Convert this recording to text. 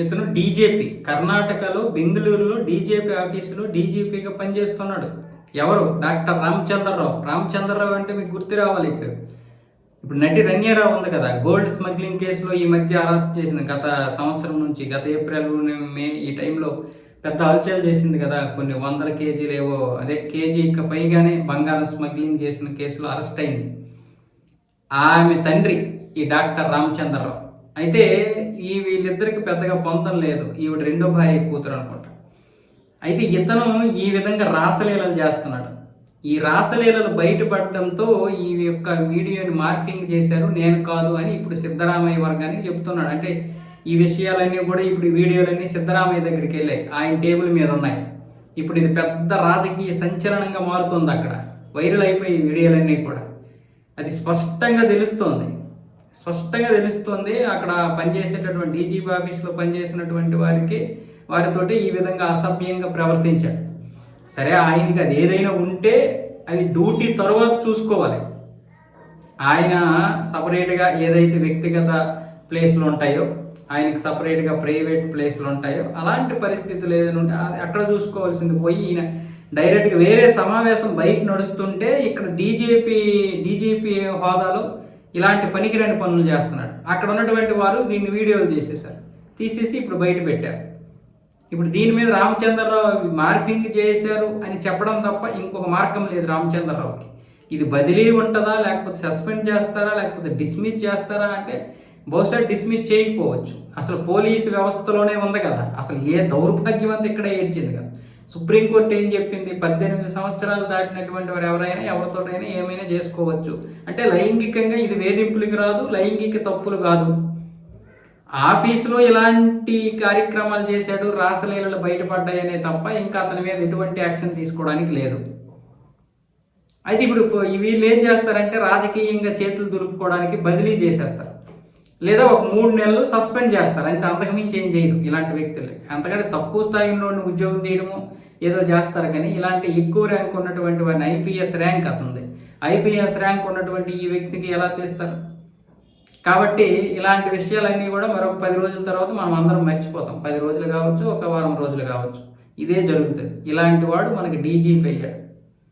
ఇతను డీజేపీ, కర్ణాటకలో బెంగళూరులో డీజేపీ ఆఫీసులో డీజీపీగా పనిచేస్తున్నాడు. ఎవరు? డాక్టర్ రామచంద్రరావు. రామచంద్రరావు అంటే మీకు గుర్తు రావాలి. ఇప్పుడు నటి రన్యారావు ఉంది కదా, గోల్డ్ స్మగ్లింగ్ కేసులో ఈ మధ్య అరెస్ట్ చేసింది. గత సంవత్సరం నుంచి, గత ఏప్రిల్ మే ఈ టైంలో పెద్ద హల్చల్ చేసింది కదా. కొన్ని వందల కేజీలు ఏవో, అదే కేజీకి పైగానే బంగారం స్మగ్లింగ్ చేసిన కేసులో అరెస్ట్ అయింది. ఆమె తండ్రి ఈ డాక్టర్ రామచంద్రరావు. అయితే వీళ్ళిద్దరికి పెద్దగా పొందం లేదు. ఈవిడ రెండో భార్య కూతురు అనుకుంటా. అయితే ఇతను ఈ విధంగా రాసలీలలు చేస్తున్నాడు. ఈ రాసలీలలు బయటపడడంతో ఈ యొక్క వీడియోని మార్ఫింగ్ చేశారు, నేను కాదు అని ఇప్పుడు సిద్ధరామయ్య వర్గానికి చెప్తున్నాడు. అంటే ఈ విషయాలన్నీ కూడా ఇప్పుడు వీడియోలన్నీ సిద్ధరామయ్య దగ్గరికి వెళ్ళాయి, ఆయన టేబుల్ మీద ఉన్నాయి. ఇప్పుడు ఇది పెద్ద రాజకీయ సంచలనంగా మారుతుంది. అక్కడ వైరల్ అయిపోయి వీడియోలన్నీ కూడా అది స్పష్టంగా తెలుస్తోంది. అక్కడ పనిచేసేటటువంటి డీజీపీ ఆఫీస్లో పనిచేసినటువంటి వారితోటి ఈ విధంగా అసభ్యంగా ప్రవర్తించాడు. సరే, ఆయనకి అది ఏదైనా ఉంటే అది డ్యూటీ తర్వాత చూసుకోవాలి. ఆయన సపరేట్గా ఏదైతే వ్యక్తిగత ప్లేస్లు ఉంటాయో, ఆయనకి సపరేట్గా ప్రైవేట్ ప్లేస్లు ఉంటాయో, అలాంటి పరిస్థితులు ఏదైనా ఉంటే అది అక్కడ చూసుకోవాల్సింది పోయి ఈయన డైరెక్ట్గా వేరే సమావేశం బయట నడుస్తుంటే ఇక్కడ డీజీపీ హోదాలో ఇలాంటి పనికిరాని పనులు చేస్తున్నాడు. అక్కడ ఉన్నటువంటి వారు దీన్ని వీడియోలు తీసేసి ఇప్పుడు బయట పెట్టారు. ఇప్పుడు దీని మీద రామచంద్రరావు మార్ఫింగ్ చేశారు అని చెప్పడం తప్ప ఇంకొక మార్గం లేదు రామచంద్రరావుకి. ఇది బదిలీ ఉంటుందా, లేకపోతే సస్పెండ్ చేస్తారా, లేకపోతే డిస్మిస్ చేస్తారా అంటే బహుశా డిస్మిస్ చేయకపోవచ్చు. అసలు పోలీసు వ్యవస్థలోనే ఉంది కదా, అసలు ఏ దౌర్భాగ్యం అంతా ఇక్కడ ఏడ్చింది కదా. సుప్రీంకోర్టు ఏం చెప్పింది? 18 సంవత్సరాలు దాటినటువంటి వారు ఎవరైనా ఎవరితోటైనా ఏమైనా చేసుకోవచ్చు. అంటే లైంగికంగా ఇది వేధింపులకి రాదు, లైంగిక తప్పులు కాదు. ఆఫీసులో ఇలాంటి కార్యక్రమాలు చేశాడు, రాసలీలలు బయటపడ్డాయనే తప్ప ఇంకా అతని మీద ఎటువంటి యాక్షన్ తీసుకోవడానికి లేదు. అయితే ఇప్పుడు వీళ్ళు ఏం చేస్తారంటే రాజకీయంగా చేతులు దులుపుకోవడానికి బదిలీ చేసేస్తారు, లేదా ఒక 3 నెలలు సస్పెండ్ చేస్తారు. అయితే అంతకుమించి ఏం చేయరు ఇలాంటి వ్యక్తులు. అంతకంటే తక్కువ స్థాయిలో ఉద్యోగం తీయడము ఏదో చేస్తారు. కానీ ఇలాంటి ఎక్కువ ర్యాంక్ ఉన్నటువంటి వారిని, ఐపీఎస్ ర్యాంక్ అతుంది, ఐపీఎస్ ర్యాంక్ ఉన్నటువంటి ఈ వ్యక్తికి ఎలా తీస్తారు? కాబట్టి ఇలాంటి విషయాలన్నీ కూడా మరొక 10 రోజుల తర్వాత మనం అందరం మర్చిపోతాం. 10 రోజులు కావచ్చు, ఒక వారం రోజులు కావచ్చు, ఇదే జరుగుతుంది. ఇలాంటి వాడు మనకి డీజీపీ అయ్యాడు.